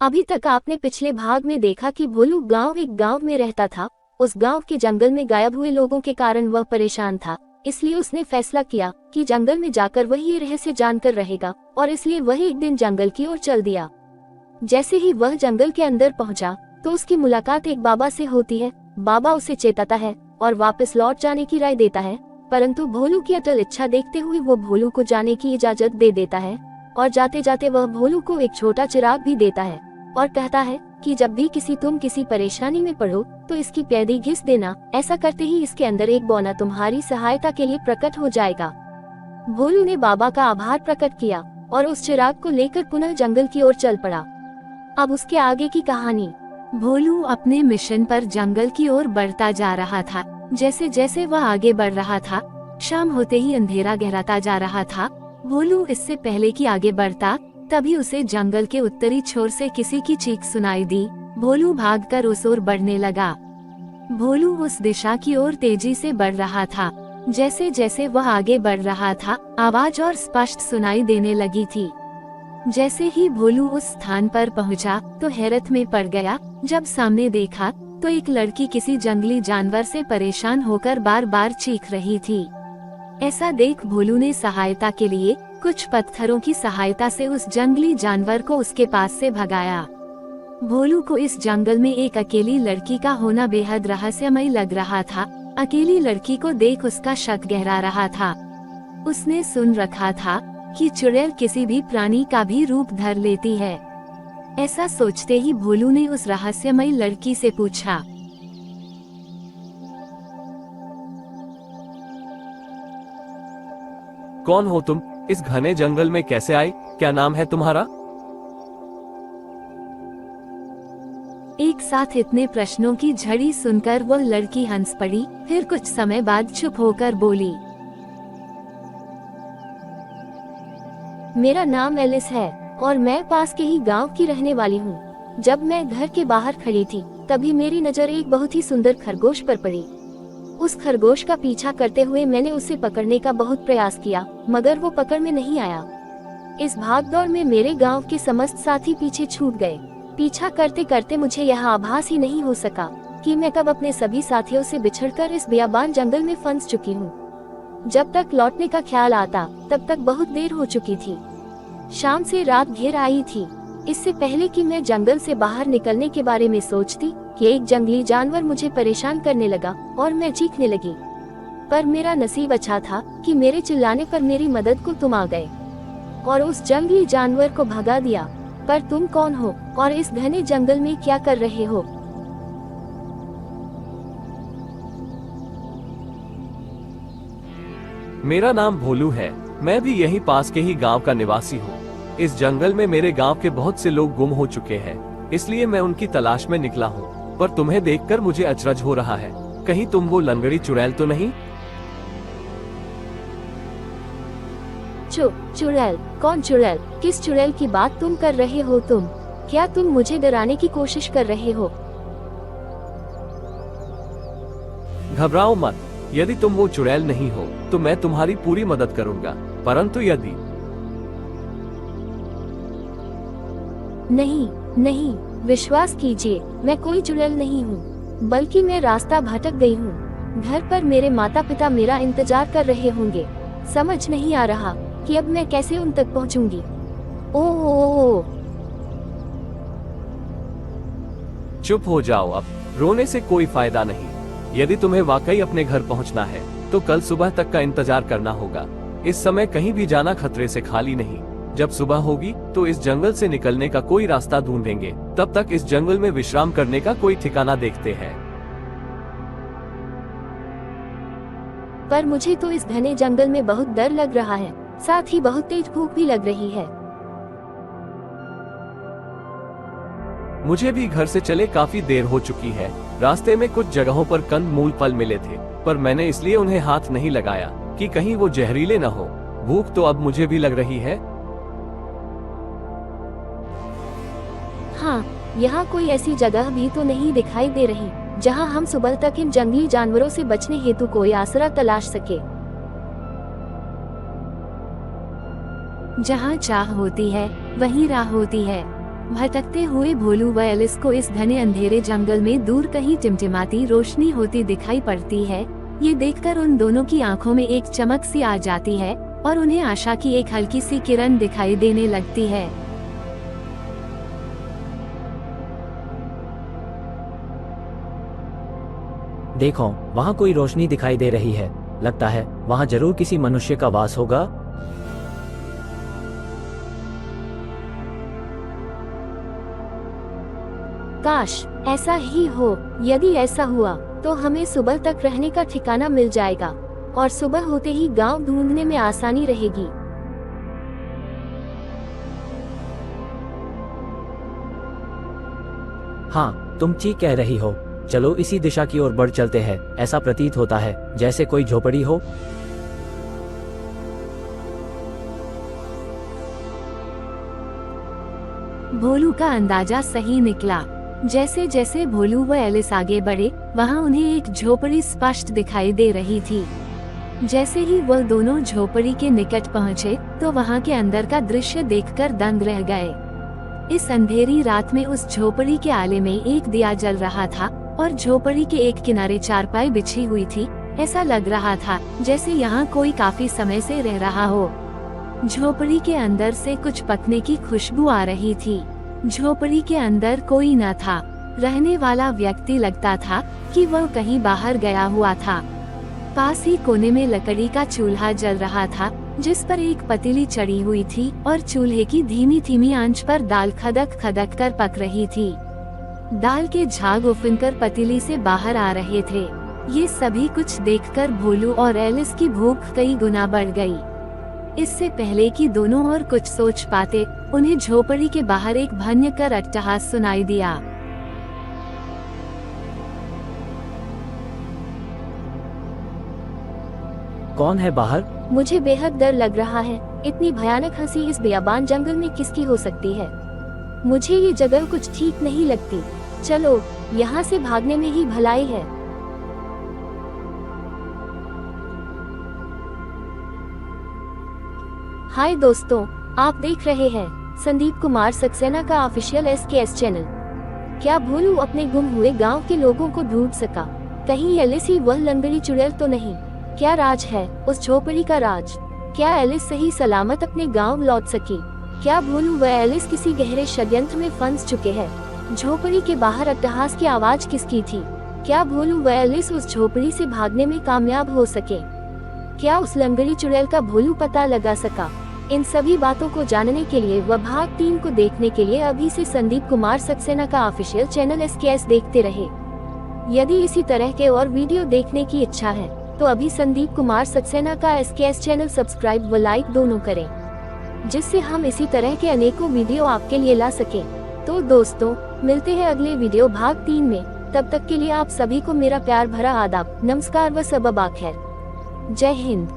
अभी तक आपने पिछले भाग में देखा कि भोलू एक गांव में रहता था। उस गांव के जंगल में गायब हुए लोगों के कारण वह परेशान था, इसलिए उसने फैसला किया कि जंगल में जाकर वह ये रहस्य जानकर रहेगा, और इसलिए वह एक दिन जंगल की ओर चल दिया। जैसे ही वह जंगल के अंदर पहुंचा तो उसकी मुलाकात एक बाबा से होती है। बाबा उसे चेताता है और वापस लौट जाने की राय देता है, परंतु भोलू की अटल इच्छा देखते हुए वो भोलू को जाने की इजाजत दे देता है, और जाते जाते वह भोलू को एक छोटा चिराग भी देता है और कहता है कि जब भी तुम किसी परेशानी में पड़ो तो इसकी पैदी घिस देना। ऐसा करते ही इसके अंदर एक बौना तुम्हारी सहायता के लिए प्रकट हो जाएगा। भोलू ने बाबा का आभार प्रकट किया और उस चिराग को लेकर पुनः जंगल की ओर चल पड़ा। अब उसके आगे की कहानी। भोलू अपने मिशन पर जंगल की ओर बढ़ता जा रहा था। जैसे जैसे वह आगे बढ़ रहा था, शाम होते ही अंधेरा गहराता जा रहा था। भोलू इससे पहले कि आगे बढ़ता, तभी उसे जंगल के उत्तरी छोर से किसी की चीख सुनाई दी। भोलू भागकर उस ओर बढ़ने लगा। भोलू उस दिशा की ओर तेजी से बढ़ रहा था। जैसे जैसे वह आगे बढ़ रहा था, आवाज और स्पष्ट सुनाई देने लगी थी। जैसे ही भोलू उस स्थान पर पहुंचा तो हैरत में पड़ गया जब सामने देखा तो एक लड़की किसी जंगली जानवर से परेशान होकर बार बार चीख रही थी। ऐसा देख भोलू ने सहायता के लिए कुछ पत्थरों की सहायता से उस जंगली जानवर को उसके पास से भगाया। भोलू को इस जंगल में एक अकेली लड़की का होना बेहद रहस्यमय लग रहा था। अकेली लड़की को देख उसका शक गहरा रहा था। उसने सुन रखा था कि चुड़ैल किसी भी प्राणी का भी रूप धर लेती है। ऐसा सोचते ही भोलू ने उस रहस्यमय लड़की से पूछा, कौन हो तुम? इस घने जंगल में कैसे आए? क्या नाम है तुम्हारा? एक साथ इतने प्रश्नों की झड़ी सुनकर वह लड़की हंस पड़ी, फिर कुछ समय बाद चुप होकर बोली, मेरा नाम एलिस है और मैं पास के ही गांव की रहने वाली हूँ। जब मैं घर के बाहर खड़ी थी तभी मेरी नजर एक बहुत ही सुंदर खरगोश पर पड़ी। उस खरगोश का पीछा करते हुए मैंने उसे पकड़ने का बहुत प्रयास किया, मगर वो पकड़ में नहीं आया। इस भागदौड़ में मेरे गांव के समस्त साथी पीछे छूट गए। पीछा करते करते मुझे यह आभास ही नहीं हो सका कि मैं कब अपने सभी साथियों से बिछड़कर इस बियाबान जंगल में फंस चुकी हूँ। जब तक लौटने का ख्याल आता तब तक बहुत देर हो चुकी थी। शाम से रात घिर आई थी। इससे पहले कि मैं जंगल से बाहर निकलने के बारे में सोचती कि एक जंगली जानवर मुझे परेशान करने लगा और मैं चीखने लगी। पर मेरा नसीब अच्छा था कि मेरे चिल्लाने पर मेरी मदद को तुम आ गए और उस जंगली जानवर को भगा दिया। पर तुम कौन हो और इस घने जंगल में क्या कर रहे हो? मेरा नाम भोलू है। मैं भी यही पास के ही गांव का निवासी हूँ। इस जंगल में मेरे गांव के बहुत से लोग गुम हो चुके हैं, इसलिए मैं उनकी तलाश में निकला हूँ। पर तुम्हें देखकर मुझे अचरज हो रहा है, कहीं तुम वो लंगड़ी चुड़ैल तो नहीं? चुड़ैल? कौन चुड़ैल? किस चुड़ैल की बात तुम कर रहे हो? क्या तुम मुझे डराने की कोशिश कर रहे हो? घबराओ मत। यदि तुम वो चुड़ैल नहीं हो तो मैं तुम्हारी पूरी मदद करूंगा, परंतु यदि नहीं, विश्वास कीजिए, मैं कोई चुड़ैल नहीं हूँ, बल्कि मैं रास्ता भटक गई हूँ। घर पर मेरे माता पिता मेरा इंतजार कर रहे होंगे। समझ नहीं आ रहा कि अब मैं कैसे उन तक पहुँचूंगी। ओह, चुप हो जाओ, अब रोने से कोई फायदा नहीं। यदि तुम्हें वाकई अपने घर पहुंचना है तो कल सुबह तक का इंतजार करना होगा। इस समय कहीं भी जाना खतरे से खाली नहीं। जब सुबह होगी तो इस जंगल से निकलने का कोई रास्ता ढूंढेंगे। तब तक इस जंगल में विश्राम करने का कोई ठिकाना देखते हैं। पर मुझे तो इस घने जंगल में बहुत डर लग रहा है, साथ ही बहुत तेज भूख भी लग रही है। मुझे भी घर से चले काफी देर हो चुकी है। रास्ते में कुछ जगहों पर कंद मूल फल मिले थे, पर मैंने इसलिए उन्हें हाथ नहीं लगाया कि कहीं वो जहरीले न हो। भूख तो अब मुझे भी लग रही है। हाँ, यहाँ कोई ऐसी जगह भी तो नहीं दिखाई दे रही जहाँ हम सुबह तक इन जंगली जानवरों से बचने हेतु कोई आसरा तलाश सके। जहाँ चाह होती है वहीं राह होती है। भटकते हुए भोलू व एलिस को इस घने अंधेरे जंगल में दूर कहीं टिमटिमाती रोशनी होती दिखाई पड़ती है। ये देखकर उन दोनों की आंखों में एक चमक सी आ जाती है और उन्हें आशा की एक हल्की सी किरण दिखाई देने लगती है। देखो, वहाँ कोई रोशनी दिखाई दे रही है। लगता है वहाँ जरूर किसी मनुष्य का वास होगा। काश ऐसा ही हो। यदि ऐसा हुआ तो हमें सुबह तक रहने का ठिकाना मिल जाएगा और सुबह होते ही गांव ढूंढने में आसानी रहेगी। हाँ, तुम ठीक कह रही हो। चलो इसी दिशा की ओर बढ़ चलते हैं। ऐसा प्रतीत होता है जैसे कोई झोपड़ी हो। भोलू का अंदाजा सही निकला। जैसे जैसे भोलू व एलिस आगे बढ़े, वहाँ उन्हें एक झोपड़ी स्पष्ट दिखाई दे रही थी। जैसे ही वह दोनों झोपड़ी के निकट पहुँचे तो वहाँ के अंदर का दृश्य देखकर दंग रह गए। इस अंधेरी रात में उस झोपड़ी के आले में एक दिया जल रहा था और झोपड़ी के एक किनारे चारपाई बिछी हुई थी। ऐसा लग रहा था जैसे यहाँ कोई काफी समय से रह रहा हो। झोपड़ी के अंदर से कुछ पकने की खुशबू आ रही थी। झोपड़ी के अंदर कोई न था। रहने वाला व्यक्ति लगता था कि वह कहीं बाहर गया हुआ था। पास ही कोने में लकड़ी का चूल्हा जल रहा था जिस पर एक पतीली चढ़ी हुई थी और चूल्हे की धीमी धीमी आंच पर दाल खदक खदक कर पक रही थी। दाल के झाग उफनकर पतीली से बाहर आ रहे थे। ये सभी कुछ देखकर भोलू और एलिस की भूख कई गुना बढ़ गई। इससे पहले कि दोनों और कुछ सोच पाते, उन्हें झोपड़ी के बाहर एक भयंकर अट्टहास सुनाई दिया। कौन है बाहर? मुझे बेहद डर लग रहा है। इतनी भयानक हंसी इस बेयाबान जंगल में किसकी हो सकती है? मुझे ये जगह कुछ ठीक नहीं लगती। चलो यहाँ से भागने में ही भलाई है। हाय दोस्तों, आप देख रहे हैं संदीप कुमार सक्सेना का ऑफिशियल SKS चैनल। क्या भोलू अपने गुम हुए गांव के लोगों को ढूंढ सका? कहीं एलिस ही वह लंगड़ी चुड़ैल तो नहीं? क्या राज है उस झोपड़ी का राज? क्या एलिस सही सलामत अपने गांव लौट सकी? क्या भोलू व एलिस किसी गहरे षड्यंत्र में फंस चुके हैं? झोपड़ी के बाहर अट्टहास की आवाज किसकी थी? क्या भोलू व एलिस उस झोपड़ी से भागने में कामयाब हो सके? क्या उस लंगड़ी चुड़ैल का भोलू पता लगा सका? इन सभी बातों को जानने के लिए व भाग 3 को देखने के लिए अभी से संदीप कुमार सक्सेना का ऑफिशियल चैनल SKS देखते रहे। यदि इसी तरह के और वीडियो देखने की इच्छा है तो अभी संदीप कुमार सक्सेना का SKS चैनल सब्सक्राइब व लाइक दोनों करें, जिससे हम इसी तरह के अनेकों वीडियो आपके लिए ला सकें। तो दोस्तों, मिलते हैं अगले वीडियो भाग 3 में। तब तक के लिए आप सभी को मेरा प्यार भरा आदाब, नमस्कार व सबब आखैर। जय हिंद।